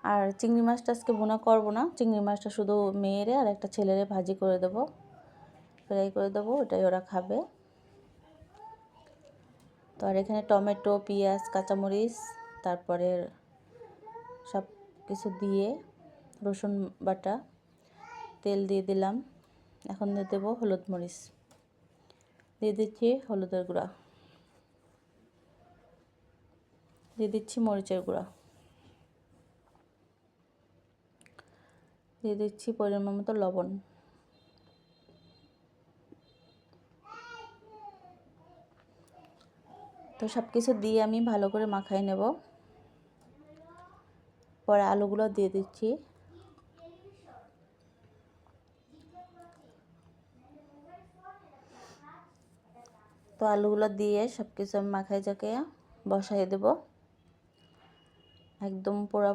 আর চিংড়ি মাছটা আজকে ভুনা করব না, চিংড়ি মাছটা শুধু মেয়েরে আর একটা ছেলেরে ভাজি করে দেব, ফ্রাই করে দেবো, ওটাই ওরা খাবে। তো আর এখানে টমেটো, পেঁয়াজ, কাঁচামরিচ, তারপরে সব কিছু দিয়ে রসুন বাটা, তেল দিয়ে দিলাম। এখন দিয়ে দেবো হলুদ মরিচ, দিয়ে দিচ্ছি হলুদের গুঁড়া, দিয়ে দিচ্ছি মরিচের গুঁড়া, দিয়ে দিচ্ছি পরিমাণ মতো লবণ। তো সব কিছু দিয়ে আমি ভালো করে মাখাই নেব। পরে আলুগুলো দিয়ে দিচ্ছি। তো আলুগুলো দিয়ে সব কিছু আমি মাখাই জাকে বসাই দেব, একদম পোড়া